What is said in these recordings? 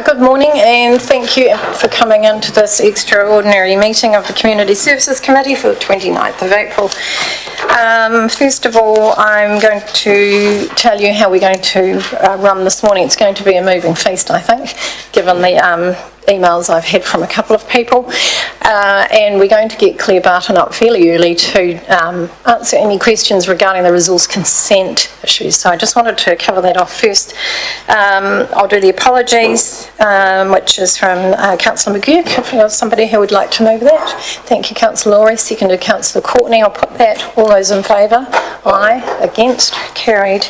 Good morning and thank you for coming into this extraordinary meeting of the Community Services Committee for the 29th of April. First of all, I'm going to tell you how we're going to run this morning. It's going to be a moving feast, I think, given the emails I've had from a couple of people, and we're going to get Claire Barton up fairly early to answer any questions regarding the resource consent issues. So I just wanted to cover that off first. I'll do the apologies, which is from Councillor McGurk, if there's somebody who would like to move that. Thank you, Councillor Laurie. Seconded Councillor Courtney. I'll put that. All those in favour? Aye. Against? Carried.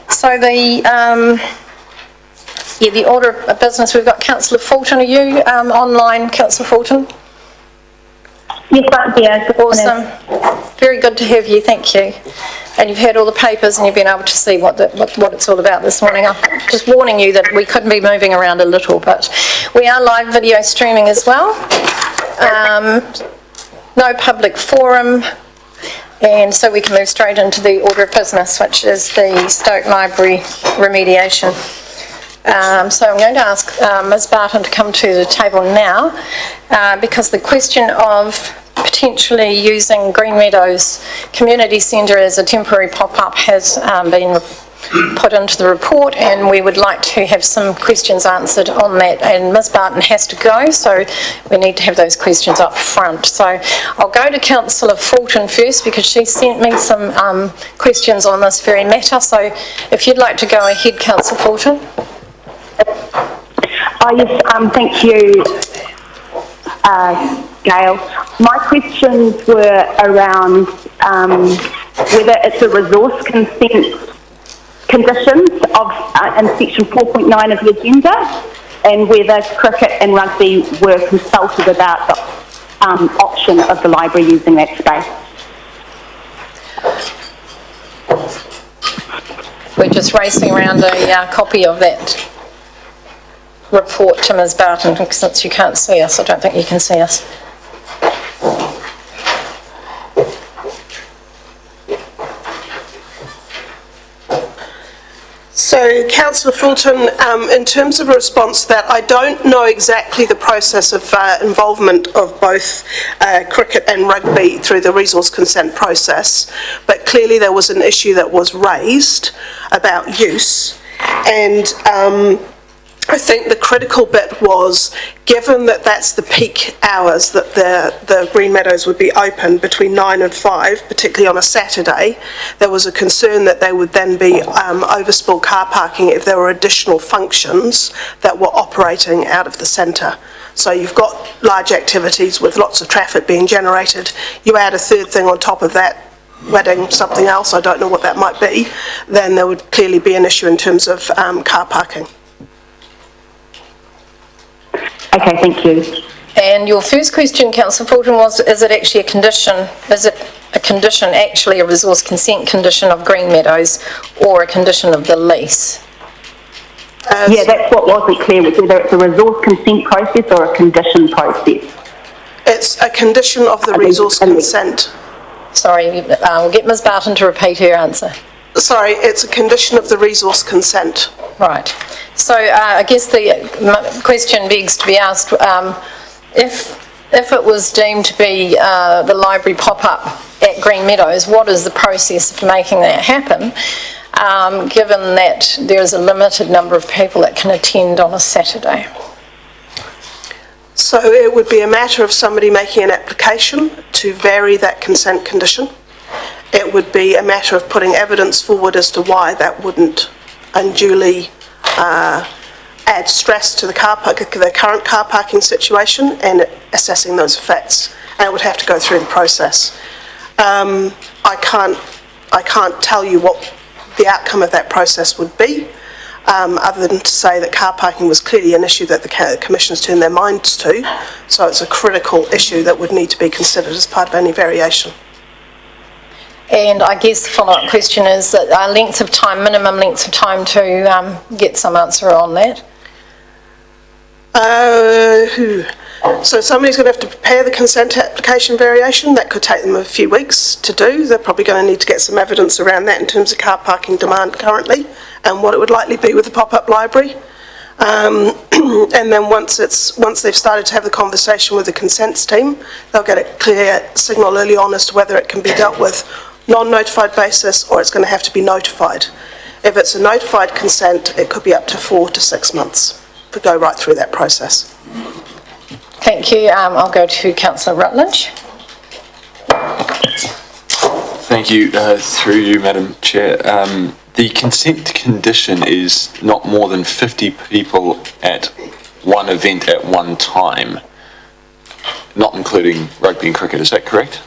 So the order of business, we've got Councillor Fulton. Are you online, Councillor Fulton? Yes, I'm here. Awesome. Very good to have you, thank you. And you've had all the papers and you've been able to see what it's all about this morning. I'm just warning you that we couldn't be moving around a little, but we are live video streaming as well. No public forum, and so we can move straight into the order of business, which is the Stoke Library remediation. So I'm going to ask Ms Barton to come to the table now because the question of potentially using Green Meadows Community Centre as a temporary pop-up has been put into the report, and we would like to have some questions answered on that, and Ms Barton has to go, so we need to have those questions up front. So I'll go to Councillor Fulton first because she sent me some questions on this very matter, so if you'd like to go ahead, Councillor Fulton. Oh yes, thank you, Gail. My questions were around whether it's a resource consent conditions of in section 4.9 of the agenda, and whether cricket and rugby were consulted about the option of the library using that space. We're just racing around a copy of that report to Ms Barton, since you can't see us. I don't think you can see us. So, Councillor Fulton, in terms of a response to that, I don't know exactly the process of involvement of both cricket and rugby through the resource consent process, but clearly there was an issue that was raised about use, and I think the critical bit was, given that that's the peak hours that the Green Meadows would be open between 9 and 5, particularly on a Saturday, there was a concern that they would then be overspill car parking if there were additional functions that were operating out of the centre. So you've got large activities with lots of traffic being generated. You add a third thing on top of that, wedding, something else, I don't know what that might be, then there would clearly be an issue in terms of car parking. Okay, thank you. And your first question, Councillor Fulton, was, is it actually a condition? Is it a condition, actually a resource consent condition of Green Meadows, or a condition of the lease? Yeah, that's what wasn't clear, whether it's a resource consent process or a condition process. It's a condition of the resource consent. Sorry, we'll get Ms Barton to repeat her answer. Sorry, it's a condition of the resource consent. Right. So I guess the question begs to be asked, if it was deemed to be the library pop-up at Green Meadows, what is the process for making that happen, given that there is a limited number of people that can attend on a Saturday? So it would be a matter of somebody making an application to vary that consent condition. It would be a matter of putting evidence forward as to why that wouldn't unduly add stress to the current car parking situation, and assessing those effects. And it would have to go through the process. I can't tell you what the outcome of that process would be, other than to say that car parking was clearly an issue that the Commission's turned their minds to, so it's a critical issue that would need to be considered as part of any variation. And I guess the follow-up question is that length of time, minimum length of time to get some answer on that. So somebody's going to have to prepare the consent application variation. That could take them a few weeks to do. They're probably going to need to get some evidence around that in terms of car parking demand currently and what it would likely be with the pop-up library. And then once they've started to have the conversation with the consents team, they'll get a clear signal early on as to whether it can be dealt with non-notified basis or it's going to have to be notified. If it's a notified consent, it could be up to 4 to 6 months to go right through that process. Thank you. I'll go to Councillor Rutledge. Thank you. Through you, Madam Chair. The consent condition is not more than 50 people at one event at one time, not including rugby and cricket. Is that correct?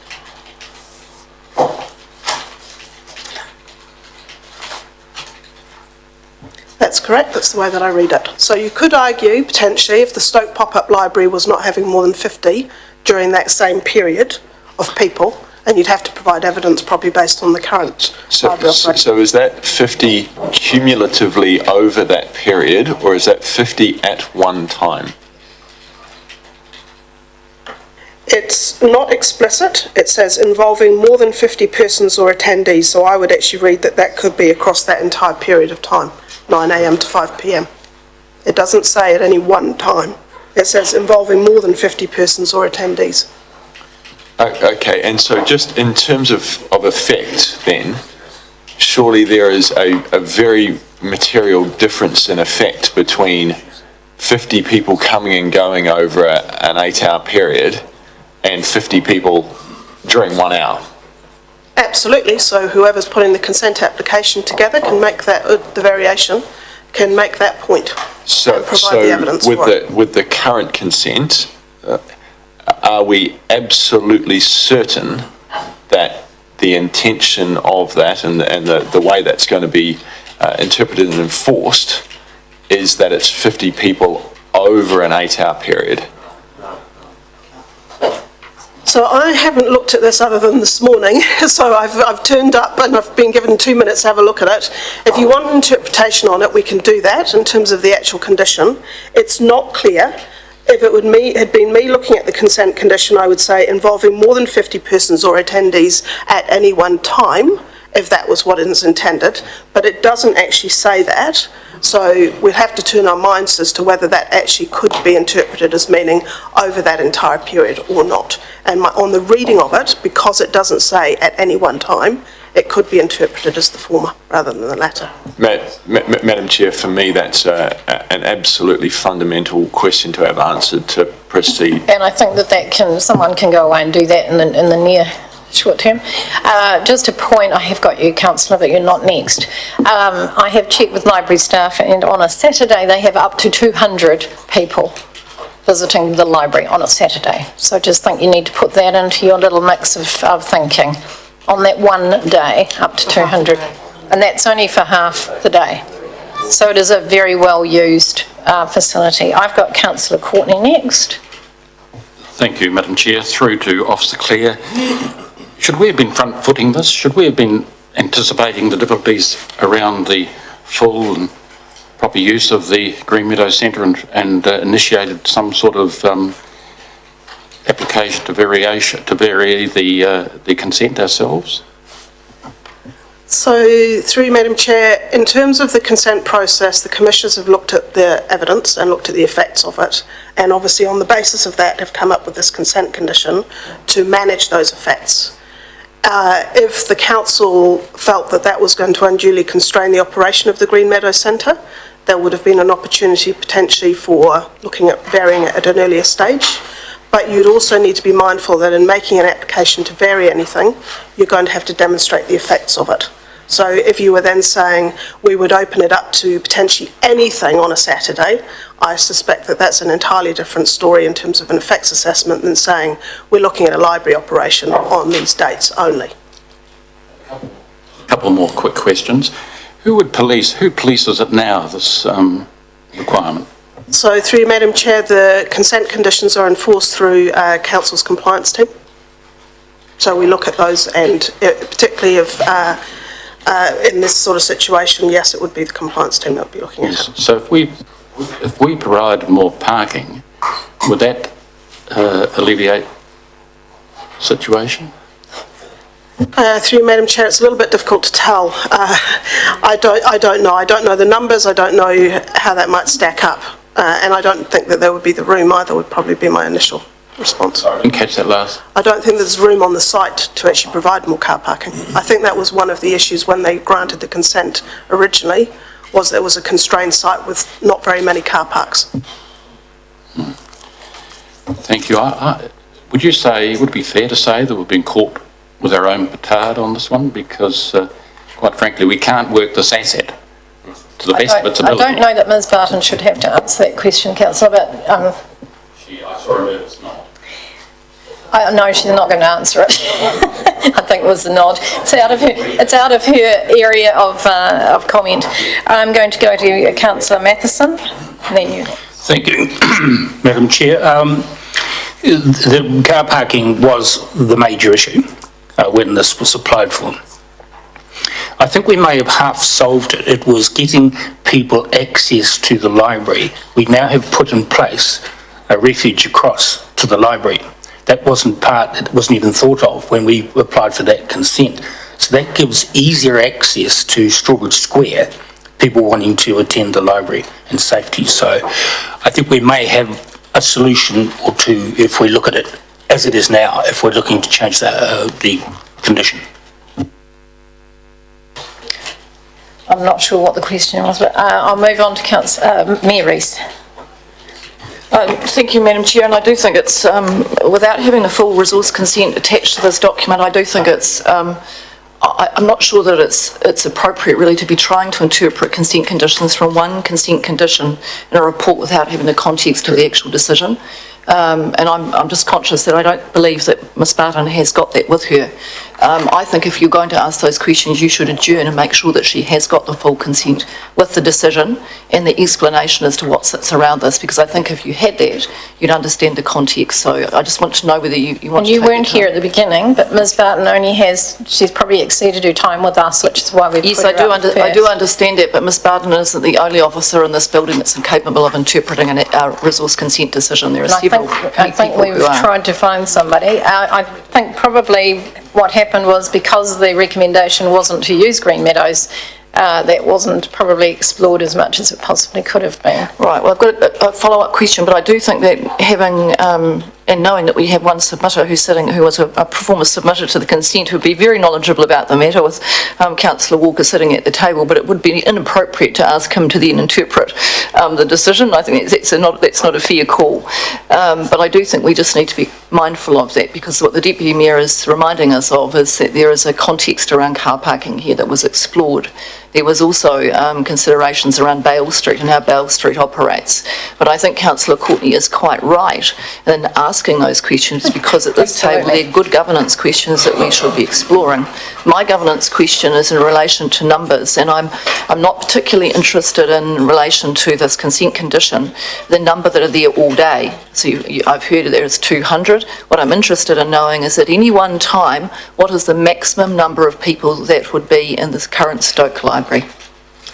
That's correct, that's the way that I read it. So you could argue, potentially, if the Stoke Pop-Up Library was not having more than 50 during that same period of people, and you'd have to provide evidence probably based on the current library operation. So is that 50 cumulatively over that period, or is that 50 at one time? It's not explicit. It says involving more than 50 persons or attendees, so I would actually read that that could be across that entire period of time, 9 a.m. to 5 p.m. It doesn't say at any one time. It says involving more than 50 persons or attendees. Okay, and so just in terms of effect then, surely there is a very material difference in effect between 50 people coming and going over an 8-hour period and 50 people during 1 hour. Absolutely, so whoever's putting the consent application together can make that, the variation, can make that point and provide the evidence for it. With the current consent, are we absolutely certain that the intention of that and the way that's going to be interpreted and enforced is that it's 50 people over an 8-hour period? So I haven't looked at this other than this morning, so I've turned up and I've been given 2 minutes to have a look at it. If you want an interpretation on it, we can do that in terms of the actual condition. It's not clear. If it had been me looking at the consent condition, I would say involving more than 50 persons or attendees at any one time, if that was what is intended, but it doesn't actually say that. So we'd have to turn our minds as to whether that actually could be interpreted as meaning over that entire period or not. And on the reading of it, because it doesn't say at any one time, it could be interpreted as the former rather than the latter. Madam Chair, for me that's an absolutely fundamental question to have answered to proceed. And I think that someone can go away and do that in the near short term. Just a point, I have got you, Councillor, but you're not next. I have checked with library staff, and on a Saturday they have up to 200 people visiting the library on a Saturday. So just think you need to put that into your little mix of thinking. On that one day, up to 200. And that's only for half the day. So it is a very well-used facility. I've got Councillor Courtney next. Thank you, Madam Chair. Through to Officer Clare. Should we have been front-footing this? Should we have been anticipating the difficulties around the full and proper use of the Green Meadows Centre and initiated some sort of application to vary the consent ourselves? So, through you, Madam Chair, in terms of the consent process, the commissioners have looked at the evidence and looked at the effects of it, and obviously on the basis of that have come up with this consent condition to manage those effects. If the council felt that that was going to unduly constrain the operation of the Green Meadows Centre, there would have been an opportunity potentially for looking at varying it at an earlier stage. But you'd also need to be mindful that in making an application to vary anything, you're going to have to demonstrate the effects of it. So if you were then saying we would open it up to potentially anything on a Saturday, I suspect that that's an entirely different story in terms of an effects assessment than saying we're looking at a library operation on these dates only. A couple more quick questions. Who polices it now, this requirement? So through you, Madam Chair, the consent conditions are enforced through Council's compliance team. So we look at those, and particularly if in this sort of situation, yes, it would be the compliance team that would be looking at it. So if we provide more parking, would that alleviate the situation? Through you, Madam Chair, it's a little bit difficult to tell. I don't know. I don't know the numbers. I don't know how that might stack up. And I don't think that there would be the room either, would probably be my initial response. I didn't catch that last. I don't think there's room on the site to actually provide more car parking. I think that was one of the issues when they granted the consent originally, was there was a constrained site with not very many car parks. Thank you. Would you say, would it be fair to say that we've been caught with our own petard on this one? Because, quite frankly, we can't work this asset to the best of its I ability. don't know that Ms Barton should have to answer that question, councillor, but I saw her it's not. no, she's not going to answer it. I think was the nod. It's out of her area of comment. I'm going to go to councillor Matheson. And then you. Thank you, Madam Chair. The car parking was the major issue when this was applied for. I think we may have half solved it. It was getting people access to the library. We now have put in place a refuge across to the library. That it wasn't even thought of when we applied for that consent. So that gives easier access to Strawbridge Square, people wanting to attend the library and safety. So I think we may have a solution or two if we look at it as it is now, if we're looking to change the condition. I'm not sure what the question was, but I'll move on to councillor Mayor Rees. Thank you, Madam Chair, and I do think it's, without having the full resource consent attached to this document, I do think it's, I'm not sure that it's appropriate really to be trying to interpret consent conditions from one consent condition in a report without having the context of the actual decision. And I'm just conscious that I don't believe that Ms Barton has got that with her. I think if you're going to ask those questions, you should adjourn and make sure that she has got the full consent with the decision and the explanation as to what sits around this, because I think if you had that, you'd understand the context. So I just want to know whether you want And to you take weren't the time. here at the beginning, but Ms Barton she's probably exceeded her time with us, which is why we've Yes, put her up I do first. understand that, but Ms Barton isn't the only officer in this building that's incapable of interpreting a resource consent decision. There are several I think people we've who are. tried to find somebody. I think probably what happened was because the recommendation wasn't to use Green Meadows, that wasn't probably explored as much as it possibly could have been. Right, well, I've got a follow-up question, but I do think that having, and knowing that we have one submitter who was a performer submitted to the consent, who'd be very knowledgeable about the matter, with Councillor Walker sitting at the table, but it would be inappropriate to ask him to then interpret the decision. I think that's not a fair call. But I do think we just need to be mindful of that, because what the Deputy Mayor is reminding us of is that there is a context around car parking here that was explored. There was also considerations around Bale Street and how Bale Street operates. But I think Councillor Courtney is quite right in asking those questions, because at this table they're good governance questions that we should be exploring. My governance question is in relation to numbers, and I'm not particularly interested in relation to this consent condition, the number that are there all day. So I've heard there is 200. What I'm interested in knowing is at any one time, what is the maximum number of people that would be in this current Stoke Library?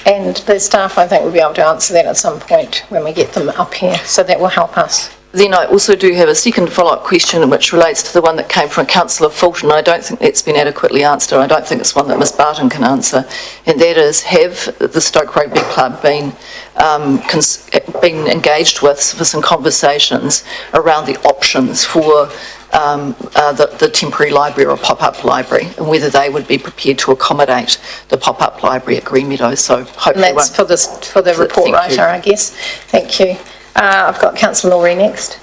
And the staff, I think, will be able to answer that at some point when we get them up here, so that will help us. Then I also do have a second follow-up question which relates to the one that came from Councillor Fulton. I don't think that's been adequately answered. I don't think it's one that Ms Barton can answer. And that is, have the Stoke Rugby Club been engaged with for some conversations around the options for the temporary library or a pop-up library, and whether they would be prepared to accommodate the pop-up library at Green Meadows? So hopefully And that's for the report Thank writer, you. I guess. Thank you. I've got Councillor Laurie next.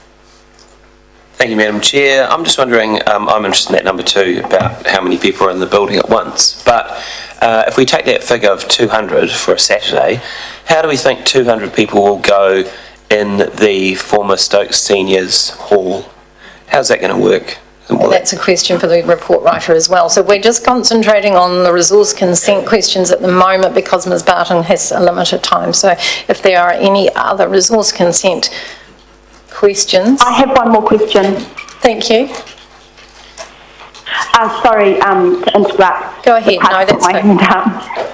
Thank you, Madam Chair. I'm just wondering, I'm interested in that number 2 about how many people are in the building at once. But if we take that figure of 200 for a Saturday, how do we think 200 people will go in the former Stokes Seniors Hall? How's that going to work? And that's a question for the report writer as well. So we're just concentrating on the resource consent questions at the moment because Ms Barton has a limited time. So if there are any other resource consent questions. I have one more question. Thank you. Sorry to interrupt. Go ahead. No, that's my fine. hand up.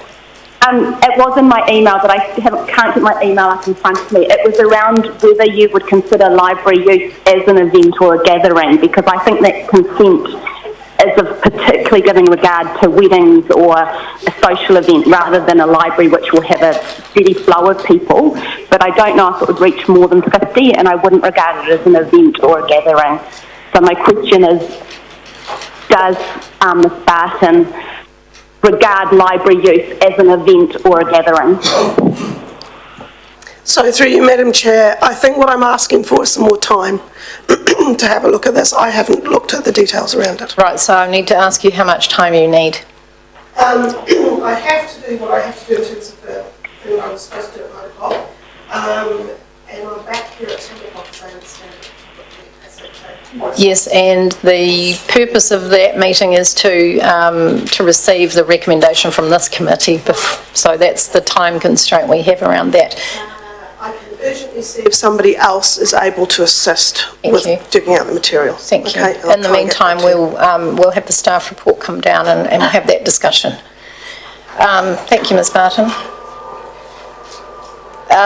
It was in my email, but I can't get my email up in front of me. It was around whether you would consider library use as an event or a gathering, because I think that consent is of particularly giving regard to weddings or a social event rather than a library which will have a steady flow of people. But I don't know if it would reach more than 50, and I wouldn't regard it as an event or a gathering. So my question is, does Ms Barton regard library use as an event or a gathering? So through you, Madam Chair, I think what I'm asking for is some more time to have a look at this. I haven't looked at the details around it. Right, so I need to ask you how much time you need. I have to do what I have to do in terms of the thing I was supposed to do at 9 o'clock. And I'm back here at 10 o'clock, as I understand it. Yes, and the purpose of that meeting is to receive the recommendation from this committee. So that's the time constraint we have around that. I can urgently see if somebody else is able to assist with digging out the material. Thank you. Okay, In the meantime, we'll have the staff report come down and we'll have that discussion. Thank you, Ms Barton.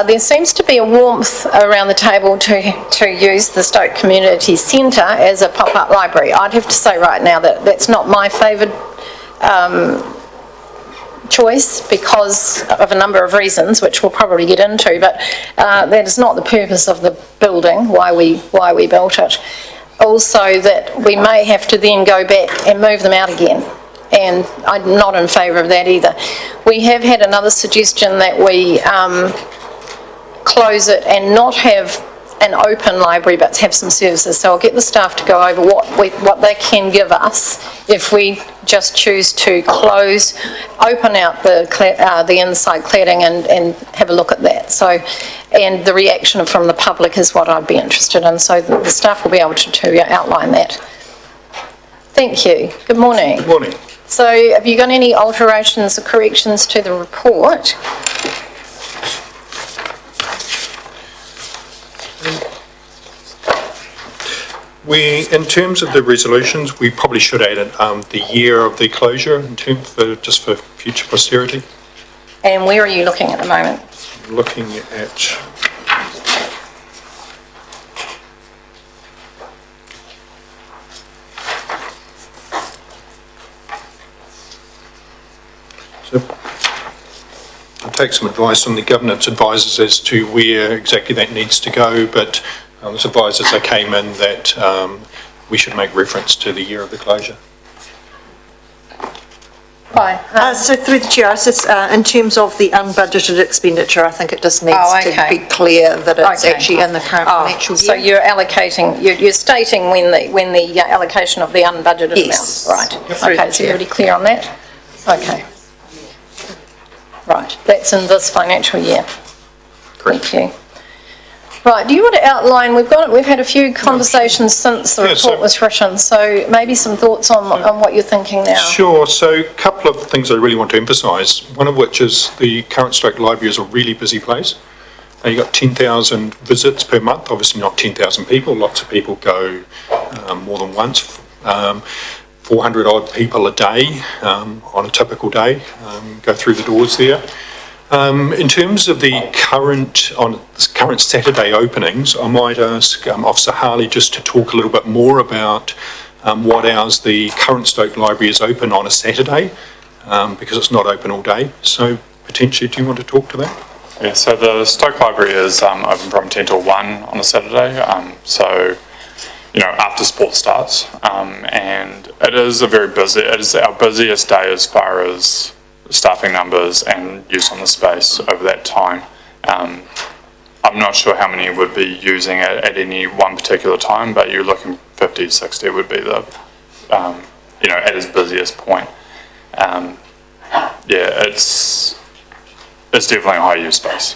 There seems to be a warmth around the table to use the Stoke Community Centre as a pop-up library. I'd have to say right now that that's not my favoured choice because of a number of reasons, which we'll probably get into, but that is not the purpose of the building, why we built it. Also that we may have to then go back and move them out again. And I'm not in favour of that either. We have had another suggestion that we close it and not have an open library but have some services. So I'll get the staff to go over what they can give us if we just choose to close, open out the inside cladding and have a look at that. So, and the reaction from the public is what I'd be interested in. So the staff will be able to outline that. Thank you. Good morning. Good morning. So have you got any alterations or corrections to the report? In terms of the resolutions, we probably should add the year of the closure in terms just for future posterity. And where are you looking at the moment? Looking at so I'll take some advice from the governance advisors as to where exactly that needs to go, but there's advice as I came in that we should make reference to the year of the closure. Hi. So through the chair, I was just, in terms of the unbudgeted expenditure, I think it just needs to be clear that it's actually in the current financial year. So you're allocating, you're stating when the allocation of the unbudgeted Yes. amount, right? Okay, so you're already clear on that? Okay. Right, that's in this financial year. Thank you. Right, do you want to outline, we've had a few conversations since the report was written, so maybe some thoughts on what you're thinking now. Sure, so a couple of things I really want to emphasise, one of which is the current Stoke Library is a really busy place. You've got 10,000 visits per month, obviously not 10,000 people, lots of people go more than once, 400 odd people a day on a typical day go through the doors there. In terms of the current Saturday openings, I might ask Officer Harley just to talk a little bit more about what hours the current Stoke Library is open on a Saturday, because it's not open all day. So potentially, do you want to talk to that? Yeah, so the Stoke Library is open from 10 till 1 on a Saturday, so, you know, after sport starts, and it is it is our busiest day as far as staffing numbers and use on the space over that time. I'm not sure how many would be using it at any one particular time, but you're looking 50, 60 would be the, you know, at its busiest point. Yeah, it's definitely a high use space.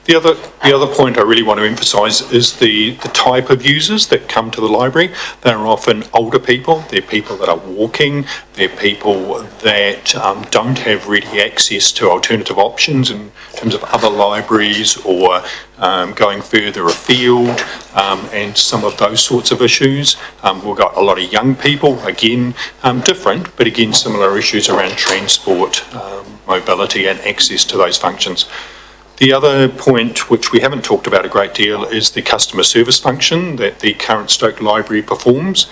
The other point I really want to emphasise is the type of users that come to the library. They're often older people, they're people that are walking, they're people that don't have ready access to alternative options in terms of other libraries or going further afield and some of those sorts of issues. We've got a lot of young people, again, different, but again similar issues around transport, mobility and access to those functions. The other point, which we haven't talked about a great deal, is the customer service function that the current Stoke Library performs.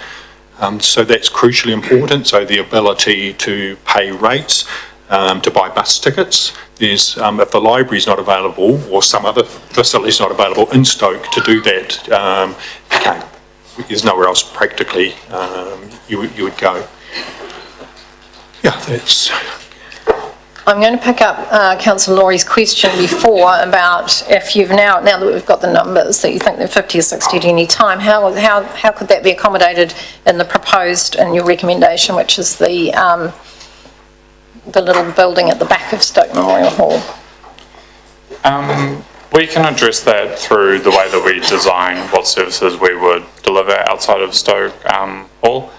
So that's crucially important. So the ability to pay rates, to buy bus tickets. There's, if the library's not available or some other facility's not available in Stoke to do that, you can't, there's nowhere else practically you would go. Yeah, that's... I'm going to pick up Councillor Laurie's question before about if you've now that we've got the numbers, that you think they're 50 or 60 at any time, how could that be accommodated in the proposed, in your recommendation, which is the little building at the back of Stoke Memorial Hall? We can address that through the way that we design what services we would deliver outside of Stoke Hall.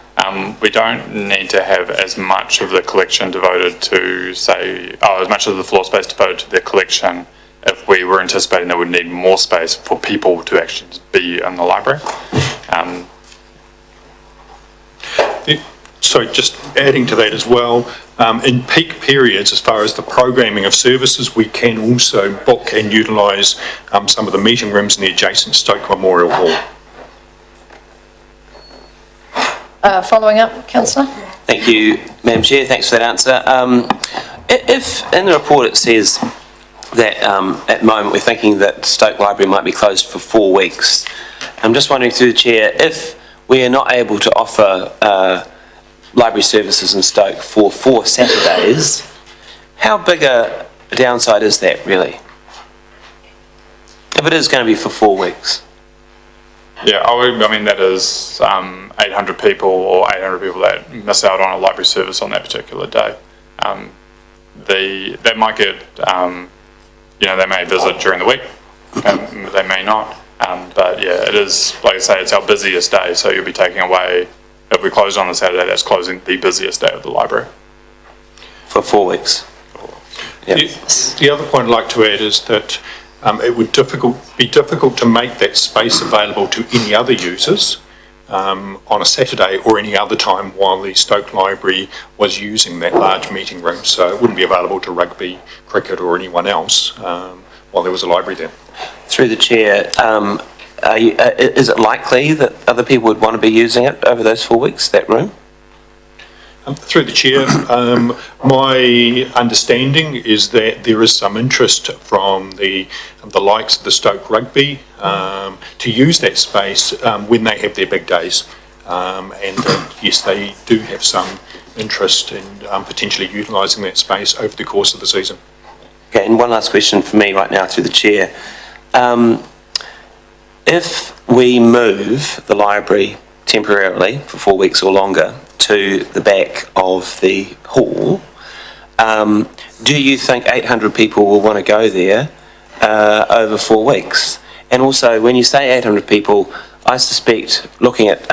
We don't need to have as much of the collection devoted to, say, as much of the floor space devoted to the collection if we were anticipating that we'd need more space for people to actually be in the library. So just adding to that as well, in peak periods, as far as the programming of services, we can also book and utilise some of the meeting rooms in the adjacent Stoke Memorial Hall. Following up, Councillor? Thank you, Madam Chair. Thanks for that answer. If in the report it says that at the moment we're thinking that Stoke Library might be closed for 4 weeks, I'm just wondering through the Chair, if we are not able to offer library services in Stoke for 4 Saturdays, how big a downside is that really? If it is going to be for 4 weeks. Yeah, I mean, that is 800 people or 800 people that miss out on a library service on that particular day. They might get, they may visit during the week, and they may not. But yeah, it is, like I say, it's our busiest day, so you'll be taking away, if we close on a Saturday, that's closing the busiest day of the library. For 4 weeks. Yep. The other point I'd like to add is that it would be difficult to make that space available to any other users on a Saturday or any other time while the Stoke Library was using that large meeting room. So it wouldn't be available to rugby, cricket or anyone else while there was a library there. Through the Chair, is it likely that other people would want to be using it over those 4 weeks, that room? Through the Chair, my understanding is that there is some interest from the likes of the Stoke Rugby to use that space when they have their big days. And yes, they do have some interest in potentially utilising that space over the course of the season. Okay, and one last question for me right now through the Chair. If we move the library temporarily for 4 weeks or longer to the back of the hall, do you think 800 people will want to go there over 4 weeks? And also, when you say 800 people, I suspect, looking at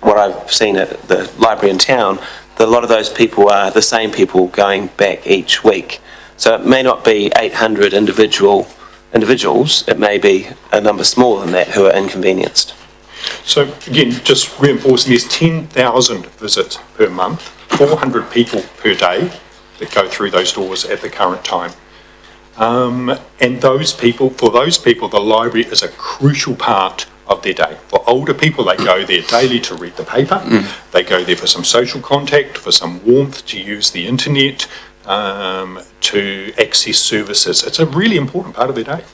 what I've seen at the library in town, that a lot of those people are the same people going back each week. So it may not be 800 individuals, it may be a number smaller than that who are inconvenienced. So again, just reinforcing, there's 10,000 visits per month, 400 people per day that go through those doors at the current time. And for those people, the library is a crucial part of their day. For older people, they go there daily to read the paper. They go there for some social contact, for some warmth, to use the internet, to access services. It's a really important part of their day.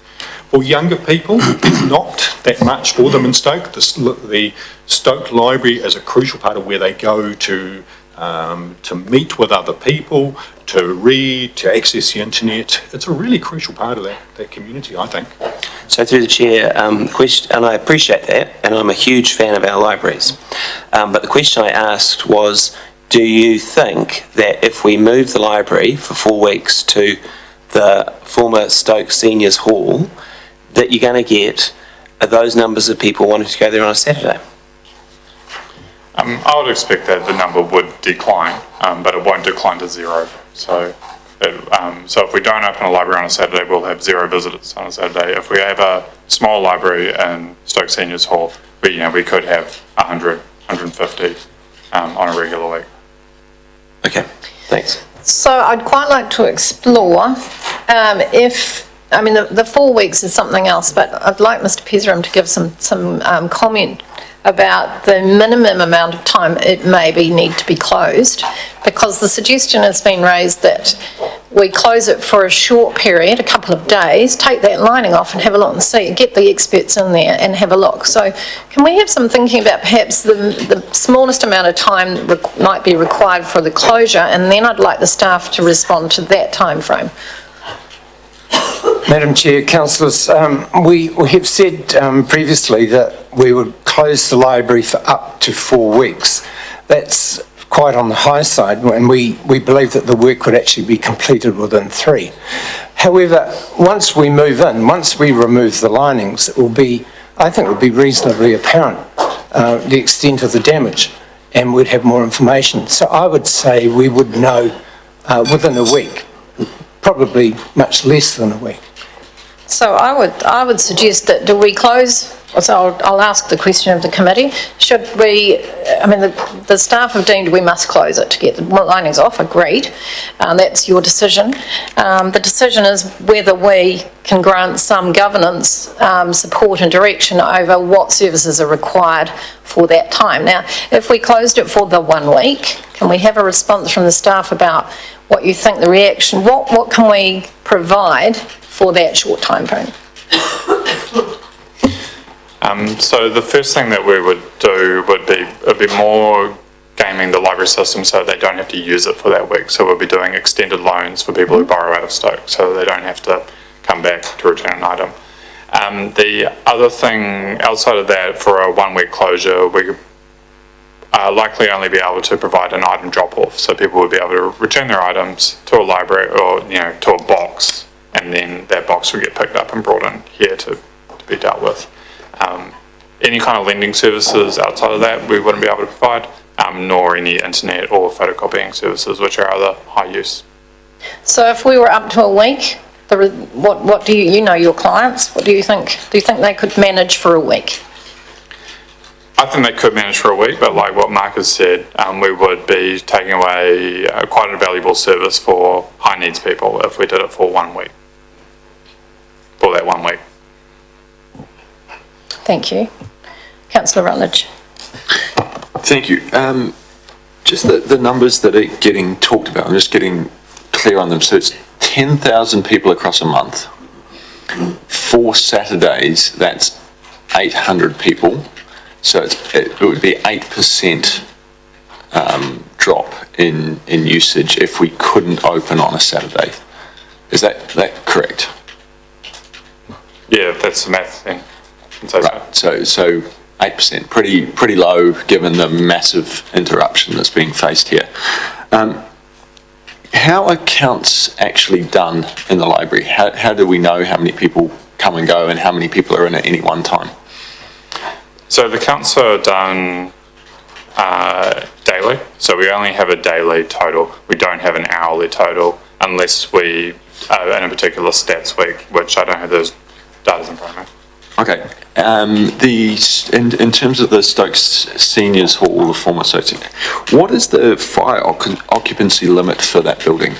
For younger people, there's not that much for them in Stoke. The Stoke Library is a crucial part of where they go to meet with other people, to read, to access the internet. It's a really crucial part of that community, I think. So through the Chair, question, and I appreciate that, and I'm a huge fan of our libraries. But the question I asked was, do you think that if we move the library for 4 weeks to the former Stoke Seniors Hall, that you're going to get those numbers of people wanting to go there on a Saturday? I would expect that the number would decline, but it won't decline to zero. So if we don't open a library on a Saturday, we'll have 0 visitors on a Saturday. If we have a small library in Stoke Seniors Hall, we could have 100, 150 on a regular week. Okay, thanks. So I'd quite like to explore the 4 weeks is something else, but I'd like Mr. Petheram to give some comment about the minimum amount of time it need to be closed, because the suggestion has been raised that we close it for a short period, a couple of days, take that lining off and have a look and see, get the experts in there and have a look. So can we have some thinking about perhaps the smallest amount of time that might be required for the closure, and then I'd like the staff to respond to that time frame. Madam Chair, councillors, we have said previously that we would close the library for up to 4 weeks. That's quite on the high side, and we believe that the work could actually be completed within 3. However, once we move in, once we remove the linings, it will be, I think it will be reasonably apparent the extent of the damage, and we'd have more information. So I would say we would know within a week, probably much less than a week. So I would suggest that, do we close, so I'll ask the question of the committee, should we, I mean, the staff have deemed we must close it to get the linings off, agreed, that's your decision. The decision is whether we can grant some governance, support and direction over what services are required for that time. Now, if we closed it for the 1 week, can we have a response from the staff about what you think the reaction, what can we provide for that short time frame? So the first thing that we would do would be, it'd be more gaming the library system so they don't have to use it for that week. So we'll be doing extended loans for people who borrow out of Stoke, so they don't have to come back to return an item. The other thing outside of that, for a 1 week closure, we could likely only be able to provide an item drop-off, so people would be able to return their items to a library or, to a box, and then that box would get picked up and brought in here to be dealt with. Any kind of lending services outside of that we wouldn't be able to provide, nor any internet or photocopying services, which are other high use. So if we were up to a week, what do you know your clients, what do you think? Do you think they could manage for a week? I think they could manage for a week, but like what Mark has said, we would be taking away quite a valuable service for high needs people if we did it for 1 week, for that 1 week. Thank you. Councillor Rutledge. Thank you. Just the numbers that are getting talked about, I'm just getting clear on them. So it's 10,000 people across a month. 4 Saturdays, that's 800 people. So it would be 8% drop in usage if we couldn't open on a Saturday. Is that correct? Yeah, that's the math thing. Right. So 8%, pretty low given the massive interruption that's being faced here. How are counts actually done in the library? How do we know how many people come and go and how many people are in at any one time? So the counts are done daily. So we only have a daily total. We don't have an hourly total unless we are in a particular stats week, which I don't have those data in front of me. Okay. In terms of the Stokes Seniors Hall, the former Stokes, what is the fire occupancy limit for that building?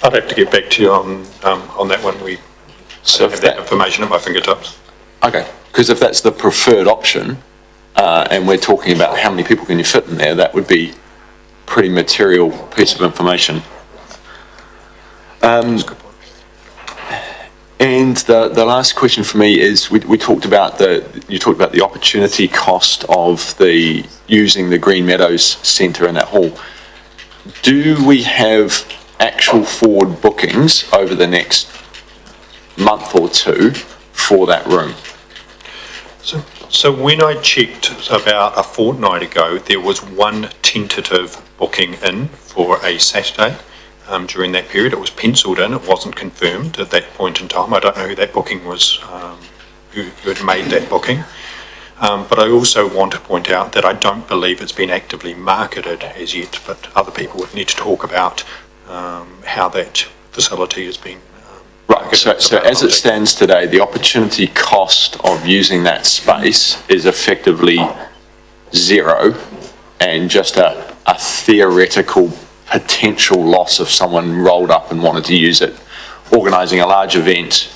I'd have to get back to you on that one. We have that information at my fingertips. Okay, because if that's the preferred option, and we're talking about how many people can you fit in there, that would be pretty material piece of information. And the last question for me is, you talked about the opportunity cost of using the Green Meadows Centre in that hall. Do we have actual forward bookings over the next month or two for that room? So when I checked about a fortnight ago, there was one tentative booking in for a Saturday. During that period, it was penciled in, it wasn't confirmed at that point in time. I don't know who that booking was, who had made that booking. But I also want to point out that I don't believe it's been actively marketed as yet, but other people would need to talk about how that facility has been Right, so as it stands today, the opportunity cost of using that space is effectively zero, and just a theoretical potential loss if someone rolled up and wanted to use it, organising a large event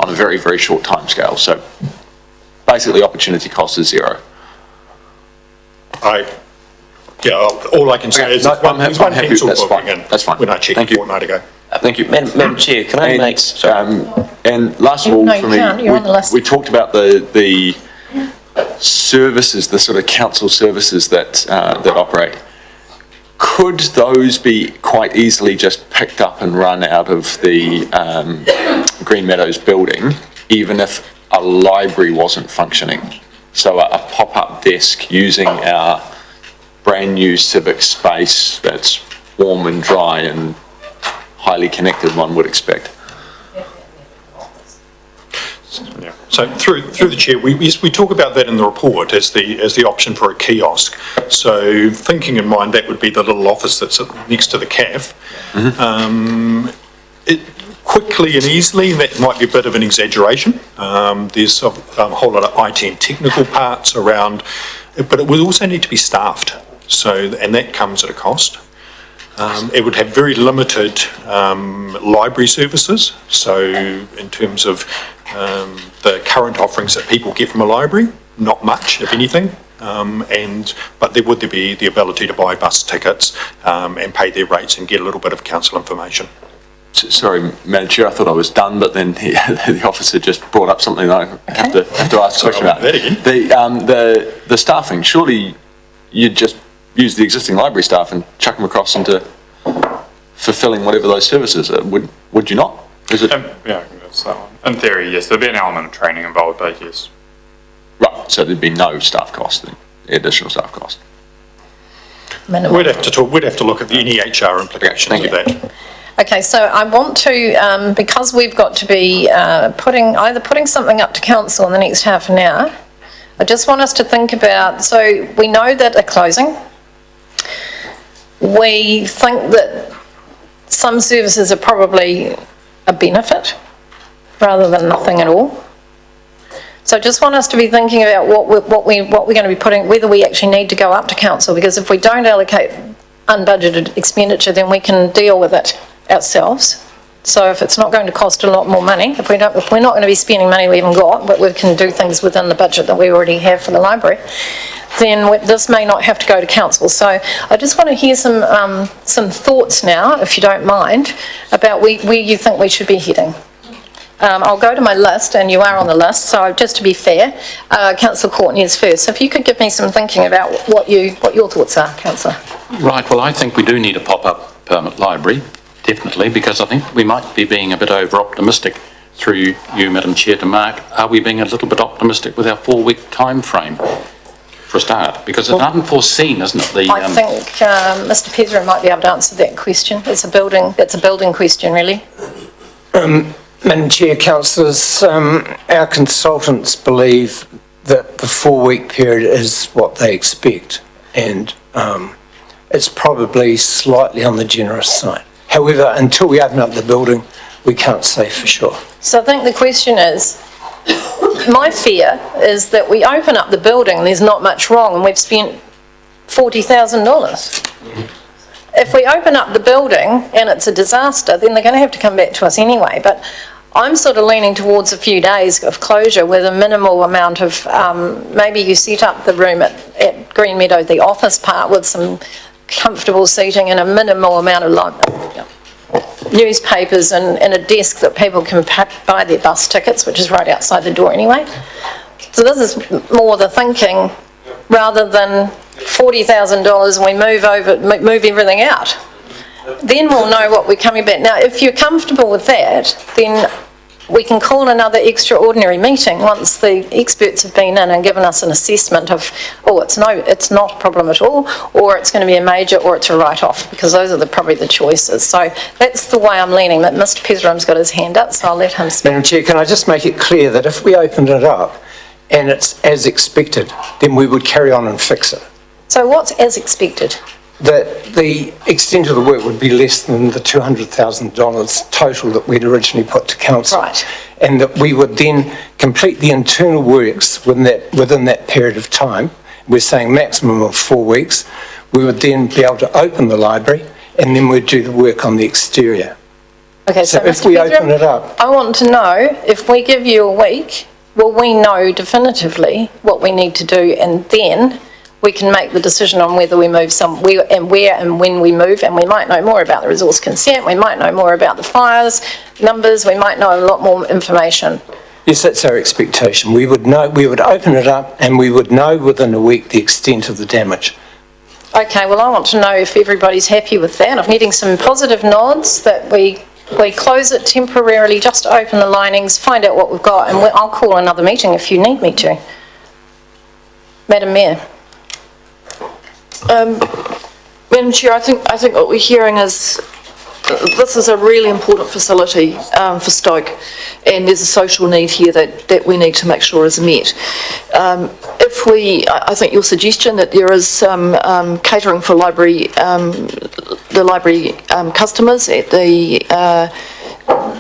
on a very, very short timescale. So basically opportunity cost is zero. All I can say is there's one happy, pencil that's booking fine, in that's fine. when I checked Thank a you. fortnight ago. Thank you. Madam Chair, can I make... And last of all, No, you for me, can't. You're on the list. we talked about the services, the sort of council services that operate. Could those be quite easily just picked up and run out of the Green Meadows building, even if a library wasn't functioning? So a pop-up desk using our brand new civic space that's warm and dry and highly connected, one would expect. Yeah. So through the chair, we talk about that in the report as the option for a kiosk. So thinking in mind, that would be the little office that's next to the CAF. It quickly and easily, that might be a bit of an exaggeration. There's a whole lot of IT and technical parts around, but it would also need to be staffed. So, and that comes at a cost. It would have very limited library services. So in terms of the current offerings that people get from a library, not much, if anything. But there would be the ability to buy bus tickets and pay their rates and get a little bit of council information. Sorry, Madam Chair, I thought I was done, but then the officer just brought up something that I have to ask a question about. The staffing, surely you'd just use the existing library staff and chuck them across into fulfilling whatever those services are, would you not? Is it? Yeah, that's that one. In theory, yes, there'd be an element of training involved, but yes. Right, so there'd be no staff cost, then, additional staff cost. Minimum. We'd have to look at any HR implications of that. Okay, so I want to, because we've got to be either putting something up to council in the next half an hour, I just want us to think about, so we know that they're closing. We think that some services are probably a benefit rather than nothing at all. So I just want us to be thinking about what we're going to be putting, whether we actually need to go up to council, because if we don't allocate unbudgeted expenditure, then we can deal with it ourselves. So if it's not going to cost a lot more money, if we're not going to be spending money we haven't got, but we can do things within the budget that we already have for the library, then this may not have to go to council. So I just want to hear some thoughts now, if you don't mind, about where you think we should be heading. I'll go to my list, and you are on the list, so just to be fair, Councillor Courtney is first. So if you could give me some thinking about what your thoughts are, Councillor. Right, well, I think we do need a pop-up permit library, definitely, because I think we might be being a bit over-optimistic through you, Madam Chair, to Mark. Are we being a little bit optimistic with our 4-week time frame for a start? Because it's unforeseen, isn't it? I think Mr. Pedro might be able to answer that question. It's a building question, really. Madam Chair, councillors, our consultants believe that the 4-week period is what they expect, and it's probably slightly on the generous side. However, until we open up the building, we can't say for sure. So I think the question is, my fear is that we open up the building and there's not much wrong and we've spent $40,000. If we open up the building and it's a disaster, then they're going to have to come back to us anyway. But I'm sort of leaning towards a few days of closure with a minimal amount of, maybe you set up the room at Green Meadows, the office part, with some comfortable seating and a minimal amount of newspapers and a desk that people can buy their bus tickets, which is right outside the door anyway. So this is more the thinking, rather than $40,000 and we move everything out. Then we'll know what we're coming back. Now, if you're comfortable with that, then we can call another extraordinary meeting once the experts have been in and given us an assessment of, oh, it's not a problem at all, or it's going to be a major, or it's a write-off, because those are probably the choices. So that's the way I'm leaning. But Mr. Pesram's got his hand up, so I'll let him speak. Madam Chair, can I just make it clear that if we opened it up and it's as expected, then we would carry on and fix it? So what's as expected? That the extent of the work would be less than the $200,000 total that we'd originally put to council. Right. And that we would then complete the internal works within that period of time. We're saying maximum of 4 weeks. We would then be able to open the library, and then we'd do the work on the exterior. Okay, so if Mr. we Pedram, open it up, I want to know, if we give you a week will we know definitively what we need to do, and then we can make the decision on whether we move where and when we move, and we might know more about the resource consent, we might know more about the fires numbers, we might know a lot more information. Yes, that's our expectation. We would know, we would open it up and we would know within a week the extent of the damage. Okay, well, I want to know if everybody's happy with that. I'm getting some positive nods that we close it temporarily, just open the linings, find out what we've got, and I'll call another meeting if you need me to. Madam Mayor. Madam Chair, I think what we're hearing is this is a really important facility for Stoke, and there's a social need here that we need to make sure is met. I think your suggestion that there is some catering for the library customers at the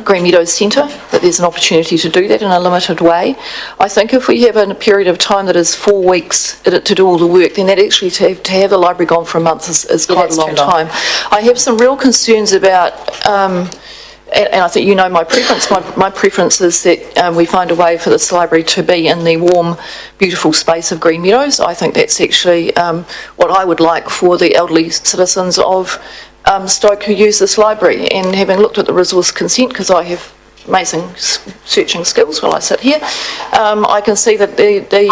Green Meadows Centre, that there's an opportunity to do that in a limited way. I think if we have a period of time that is 4 weeks to do all the work, then that actually to have the library gone for a month is quite a long time. I have some real concerns about, and I think you know my preference. My preference is that we find a way for this library to be in the warm, beautiful space of Green Meadows. I think that's actually what I would like for the elderly citizens of Stoke who use this library. And having looked at the resource consent, because I have amazing searching skills while I sit here, I can see that the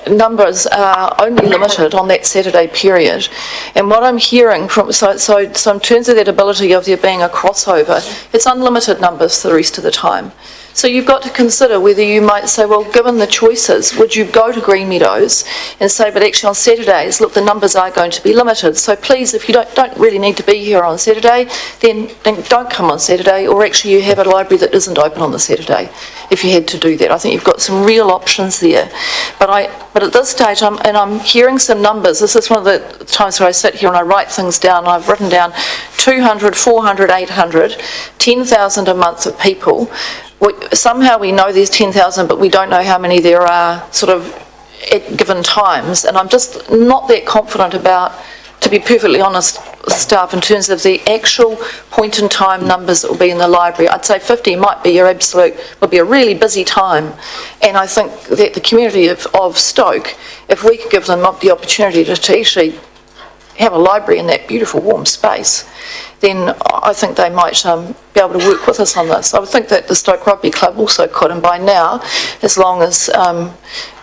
numbers are only limited on that Saturday period. And what I'm hearing from, so in terms of that ability of there being a crossover, it's unlimited numbers for the rest of the time. So you've got to consider whether you might say, well, given the choices, would you go to Green Meadows and say, but actually on Saturdays, look, the numbers are going to be limited. So please, if you don't really need to be here on Saturday, then don't come on Saturday, or actually you have a library that isn't open on the Saturday, if you had to do that. I think you've got some real options there. But at this stage, I'm hearing some numbers. This is one of the times where I sit here and I write things down. I've written down 200, 400, 800, 10,000 a month of people. Somehow we know there's 10,000, but we don't know how many there are sort of at given times. And I'm just not that confident about, to be perfectly honest, staff, in terms of the actual point in time numbers that will be in the library. I'd say 50 might be would be a really busy time. And I think that the community of Stoke, if we could give them the opportunity to actually have a library in that beautiful warm space, then I think they might be able to work with us on this. I would think that the Stoke Rugby Club also could, and by now, as long as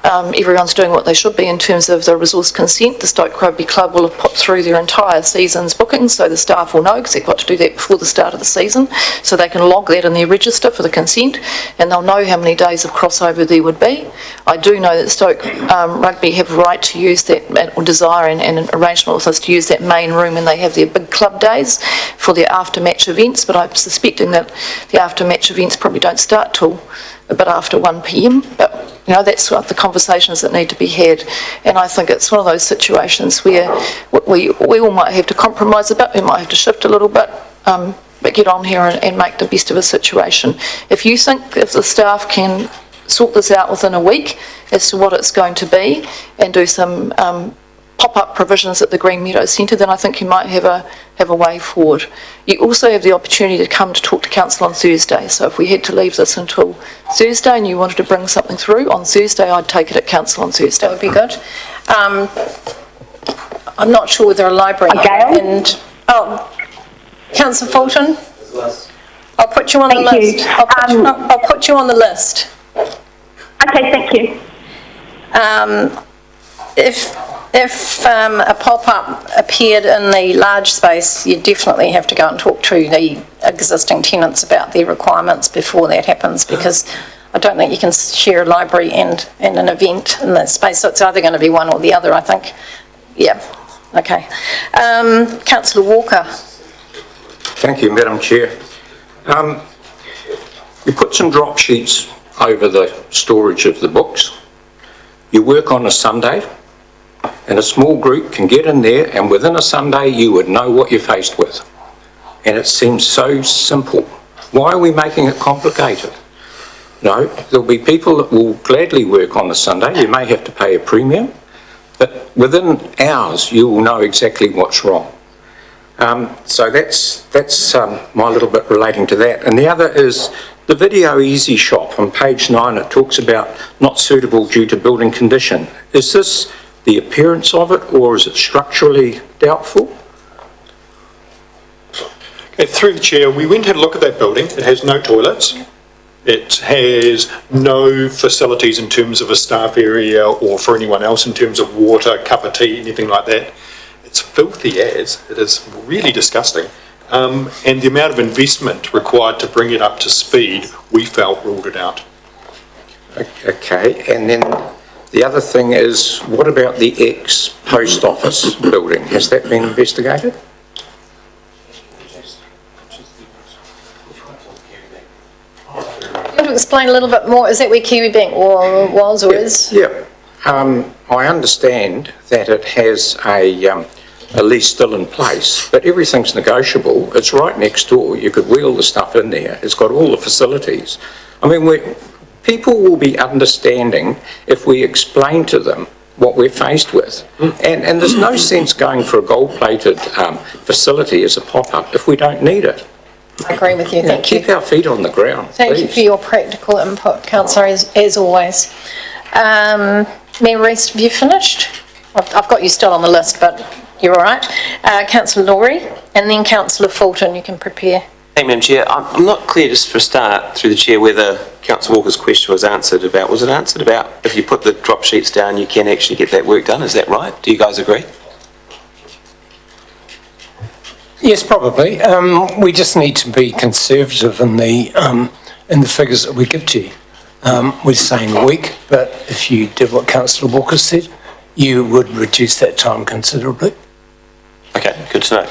everyone's doing what they should be in terms of the resource consent, the Stoke Rugby Club will have put through their entire season's bookings, so the staff will know, because they've got to do that before the start of the season, so they can log that in their register for the consent, and they'll know how many days of crossover there would be. I do know that Stoke Rugby have a right to use that, or desire and an arrangement with us to use that main room when they have their big club days for their after-match events, but I'm suspecting that the after-match events probably don't start till a bit after 1 p.m, but you know, that's what the conversations that need to be had. And I think it's one of those situations where we all might have to compromise a bit, we might have to shift a little bit, but get on here and make the best of a situation. If you think if the staff can sort this out within a week as to what it's going to be and do some pop-up provisions at the Green Meadows Centre, then I think you might have a way forward. You also have the opportunity to come to talk to council on Thursday. So if we had to leave this until Thursday and you wanted to bring something through on Thursday, I'd take it at council on Thursday. That would be good. I'm not sure whether a library and Councillor Fulton, I'll put you on the list. I'll put you on the list. Okay, thank you. If a pop-up appeared in the large space, you definitely have to go and talk to the existing tenants about their requirements before that happens, because I don't think you can share a library and an event in that space, so it's either going to be one or the other, I think. Yeah, okay. Councillor Walker. Thank you, Madam Chair. You put some drop sheets over the storage of the books. You work on a Sunday, and a small group can get in there, and within a Sunday you would know what you're faced with. And it seems so simple. Why are we making it complicated? No, there'll be people that will gladly work on a Sunday. You may have to pay a premium, but within hours you will know exactly what's wrong. So that's my little bit relating to that. And the other is The Video Easy Shop on page 9, it talks about not suitable due to building condition. Is this the appearance of it, or is it structurally doubtful? Okay, through the chair, we went and had a look at that building. It has no toilets. It has no facilities in terms of a staff area or for anyone else in terms of water, cup of tea, anything like that. It's filthy as. It is really disgusting. And the amount of investment required to bring it up to speed, we felt ruled it out. Okay, and then the other thing is, what about the ex-post office building? Has that been investigated? To explain a little bit more, is that where Kiwi Bank was or is? Yeah. I understand that it has a lease still in place, but everything's negotiable. It's right next door. You could wheel the stuff in there. It's got all the facilities. I mean, people will be understanding if we explain to them what we're faced with. And there's no sense going for a gold-plated facility as a pop-up if we don't need it. I agree with you, thank you. Keep our feet on the ground, Thank you for your practical input, councillor, as always. Mayor Rees, have you finished? I've got you still on the list, but you're all right. Councillor Laurie, and then Councillor Fulton, you can prepare. Thank you, Madam Chair. I'm not clear, just for a start, through the Chair, whether Councillor Walker's question was it answered about if you put the drop sheets down, you can actually get that work done? Is that right? Do you guys agree? Yes, probably. We just need to be conservative in the figures that we give to you. We're saying a week, but if you did what Councillor Walker said, you would reduce that time considerably. Okay, good to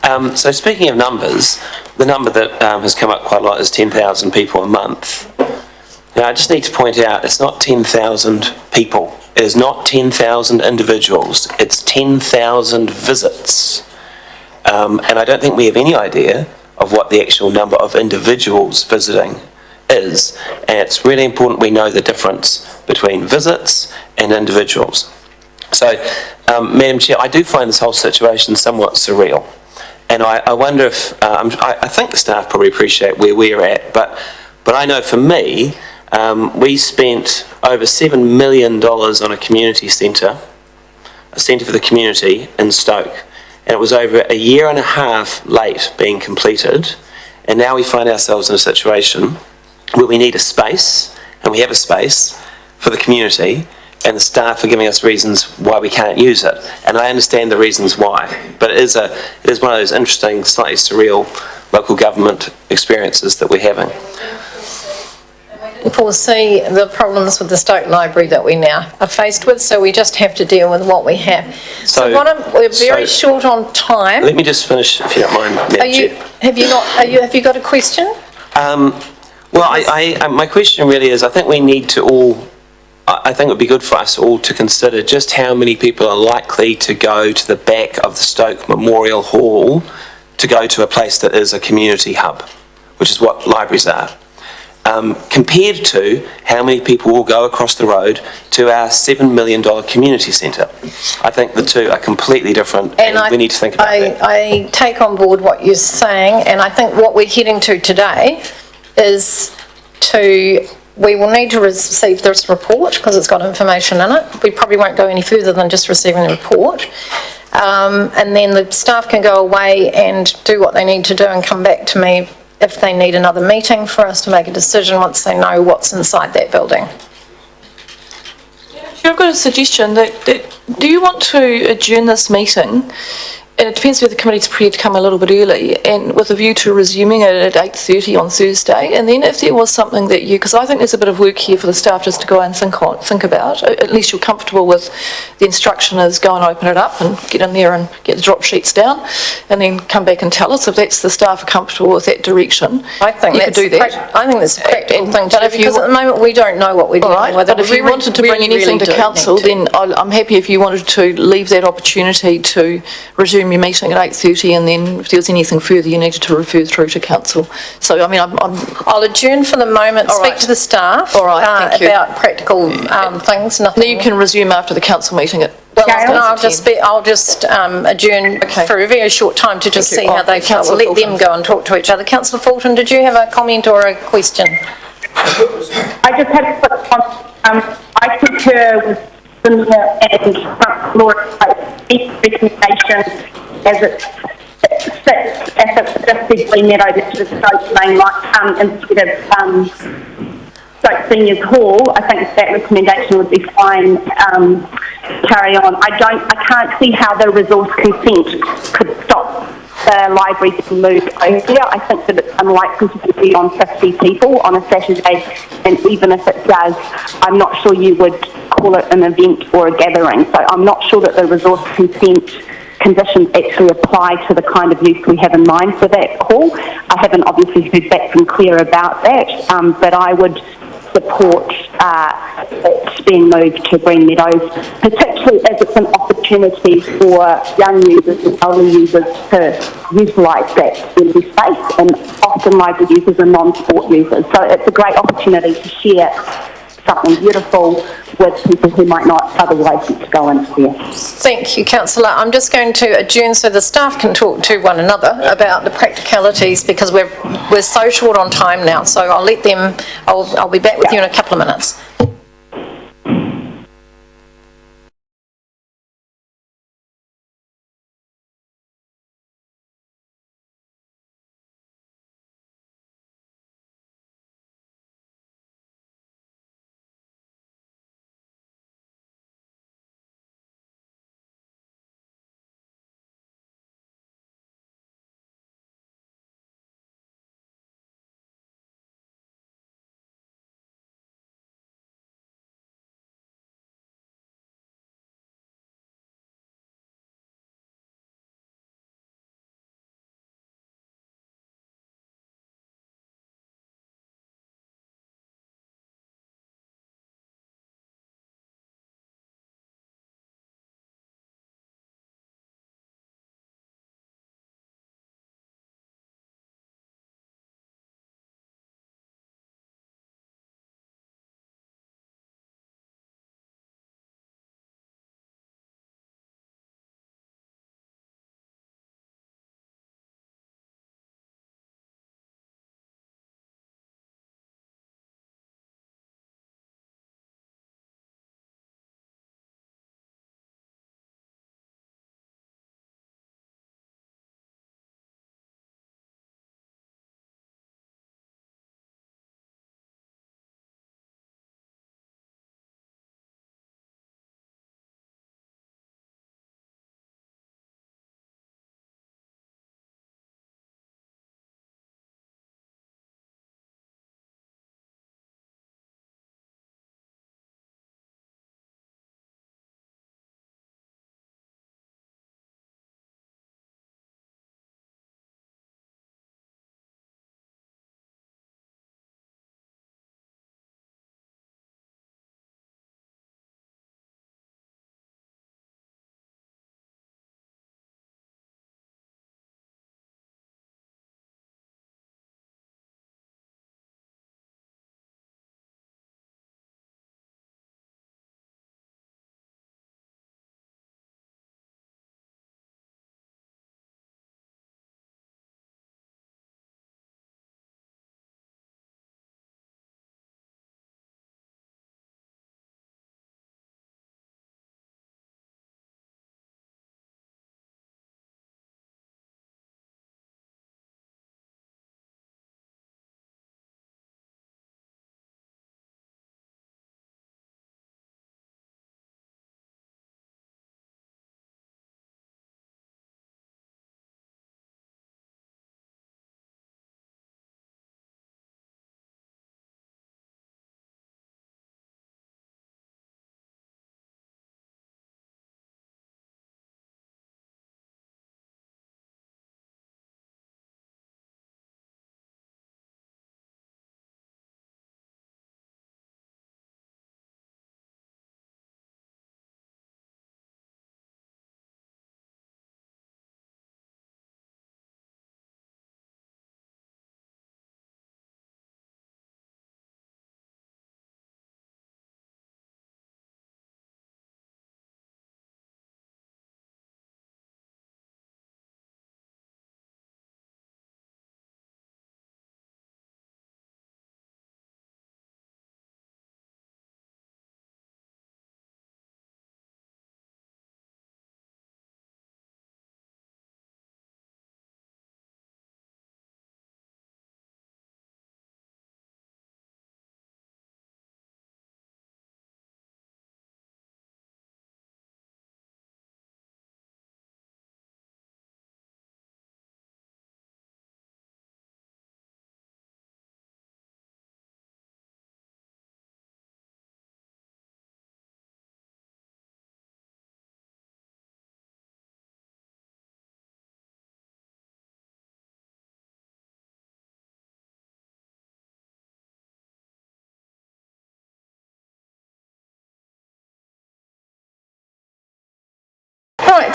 know. So speaking of numbers, the number that has come up quite a lot is 10,000 people a month. Now, I just need to point out, it's not 10,000 people. It is not 10,000 individuals. It's 10,000 visits. And I don't think we have any idea of what the actual number of individuals visiting is. And it's really important we know the difference between visits and individuals. So, Madam Chair, I do find this whole situation somewhat surreal. And I wonder if, I think the staff probably appreciate where we're at, but I know for me, we spent over $7 million on a community centre, a centre for the community in Stoke. And it was over a year and a half late being completed. And now we find ourselves in a situation where we need a space, and we have a space for the community, and the staff are giving us reasons why we can't use it. And I understand the reasons why, but it is one of those interesting, slightly surreal local government experiences that we're having. Foresee the problems with the Stoke Library that we now are faced with, so we just have to deal with what we have. We're very short on time. Let me just finish, if you don't mind, Madam Chair. Have you got a question? Well, my question really is, I think we need to all, I think it would be good for us all to consider just how many people are likely to go to the back of the Stoke Memorial Hall to go to a place that is a community hub, which is what libraries are. Compared to how many people will go across the road to our $7 million community centre. I think the two are completely different, and we need to think about that. I take on board what you're saying, and I think what we're heading to today is we will need to receive this report because it's got information in it. We probably won't go any further than just receiving the report. And then the staff can go away and do what they need to do and come back to me if they need another meeting for us to make a decision once they know what's inside that building. I've got a suggestion do you want to adjourn this meeting? And it depends whether the committee's prepared to come a little bit early, and with a view to resuming it at 8:30 on Thursday. And then if there was something that because I think there's a bit of work here for the staff just to go and think about, at least you're comfortable with the instruction is go and open it up and get in there and get the drop sheets down, and then come back and tell us if that's the staff are comfortable with that direction. I think you could do that. I think that's a practical thing to do, because at the moment we don't know what we're doing with it. But if you wanted to bring anything to council, then I'm happy if you wanted to leave that opportunity to resume your meeting at 8:30, and then if there was anything further you needed to refer through to council. So I mean, I'll adjourn for the moment. Speak to the staff. All right, thank you. About practical things. Nothing. Then you can resume after the council meeting at Well, Gail? I'll just adjourn for a very short time to just see how they feel. We'll let them go and talk to each other. Councillor Fulton, did you have a comment or a question? I just had a quick comment. I concur with the Mayor and Laura's recommendation as it sits as it's just Green Meadow, which is Stoke Main instead of Stoke Seniors Hall. I think that recommendation would be fine. Carry on. I can't see how the resource consent could stop the library being moved over here. I think that it's unlikely to be on 50 people on a Saturday, and even if it does, I'm not sure you would call it an event or a gathering. So I'm not sure that the resource consent conditions actually apply to the kind of use we have in mind for that hall. I haven't obviously heard back from Claire about that, but I would support it being moved to Green Meadows, particularly as it's an opportunity for young users and elderly users to utilise that empty space, and often library users are non-sport users. So it's a great opportunity to share something beautiful with people who might not otherwise get to go into there. Thank you, Councillor. I'm just going to adjourn so the staff can talk to one another about the practicalities, because we're so short on time now. So I'll let them. I'll be back with you in a couple of minutes.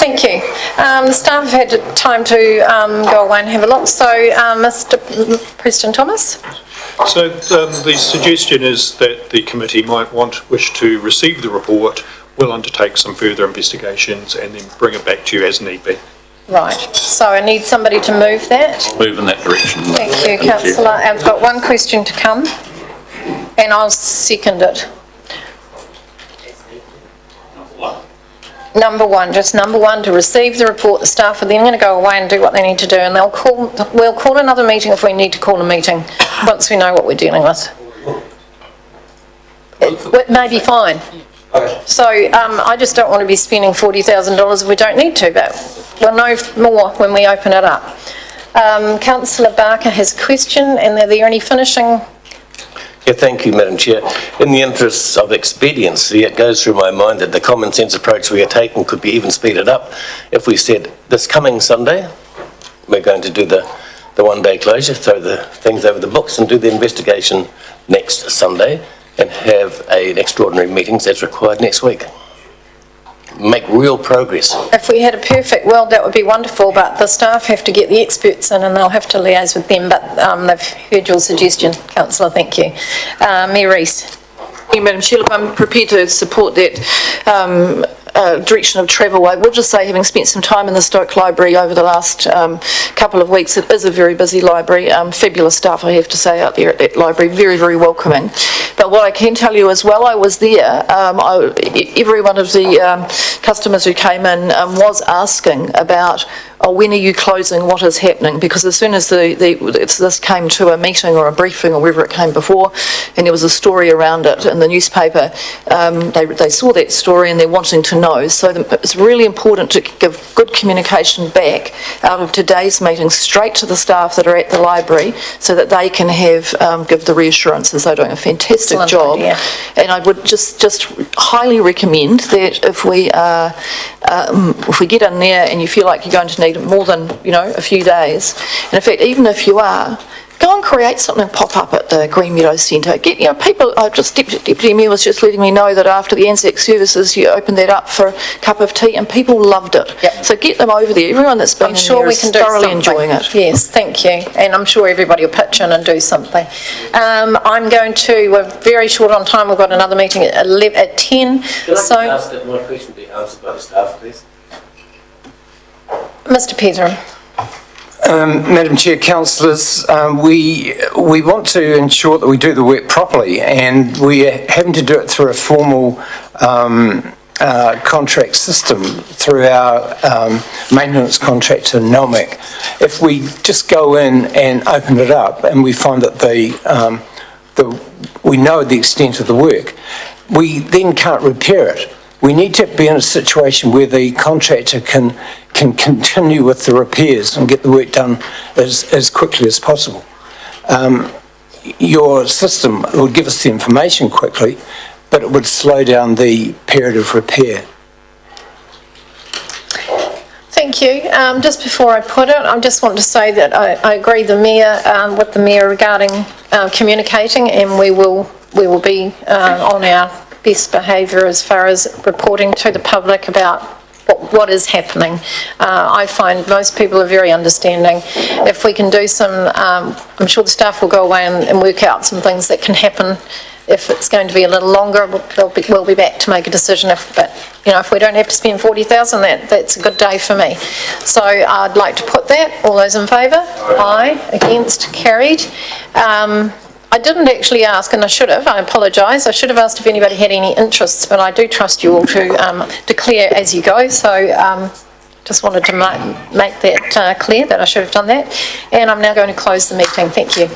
Thank you. The staff have had time to go away and have a look. So, Mr. Preston Thomas? So the suggestion is that the committee might wish to receive the report, will undertake some further investigations and then bring it back to you as need be. Right. So I need somebody to move that. Move in that direction. Thank you, councillor. I've got one question to come and I'll second it. Number one, just number one, to receive the report. The staff are then going to go away and do what they need to do, and we'll call another meeting if we need to call a meeting once we know what we're dealing with. It may be fine. So I just don't want to be spending $40,000 if we don't need to, but we'll know more when we open it up. Councillor Barker has a question, and are there any finishing? Yeah, thank you, Madam Chair. In the interests of expediency, it goes through my mind that the common sense approach we are taking could be even speeded up if we said this coming Sunday, we're going to do the one-day closure, throw the things over the books and do the investigation next Sunday and have an extraordinary meetings as required next week. Make real progress. If we had a perfect world, that would be wonderful, but the staff have to get the experts in and they'll have to liaise with them, but they've heard your suggestion, councillor, thank you. Mayor Rees. Thank you, Madam Chair. Look, I'm prepared to support that direction of travel. I will just say, having spent some time in the Stoke Library over the last couple of weeks, it is a very busy library. Fabulous staff, I have to say, out there at that library, very, very welcoming. But what I can tell you is, while I was there, every one of the customers who came in was asking about, oh, when are you closing, what is happening? Because as soon as this came to a meeting or a briefing or wherever it came before, and there was a story around it in the newspaper, they saw that story and they're wanting to know. So it's really important to give good communication back out of today's meeting straight to the staff that are at the library so that they can give the reassurances. They're doing a fantastic job. Idea. And I would just highly recommend that if we get in there and you feel like you're going to need more than, a few days, and in fact, even if you are, go and create something pop up at the Green Meadows Centre. Get, people, Deputy Mayor was just letting me know that after the Anzac services, you opened that up for a cup of tea and people loved it. Yep. So get them over there. Everyone that's been in there is thoroughly enjoying it. Yes, thank you. And I'm sure everybody will pitch in and do something. We're very short on time. We've got another meeting at 10. Can I ask that my question be answered by the staff, please? Mr. Peter. Madam Chair, councillors, we want to ensure that we do the work properly, and we're having to do it through a formal contract system through our maintenance contractor, NELMAC. If we just go in and open it up and we find that we know the extent of the work, we then can't repair it. We need to be in a situation where the contractor can continue with the repairs and get the work done as quickly as possible. Your system would give us the information quickly, but it would slow down the period of repair. Thank you. Just before I put it, I just want to say that I agree with the Mayor regarding communicating, and we will be on our best behaviour as far as reporting to the public about what is happening. I find most people are very understanding. If we can do some, I'm sure the staff will go away and work out some things that can happen. If it's going to be a little longer, we'll be back to make a decision. If we don't have to spend 40,000, that's a good day for me. So I'd like to put that. All those in favour? Aye. Against? Carried. I didn't actually ask, and I should have, I apologise, I should have asked if anybody had any interests, but I do trust you all to declare as you go, so just wanted to make that clear that I should have done that. And I'm now going to close the meeting. Thank you.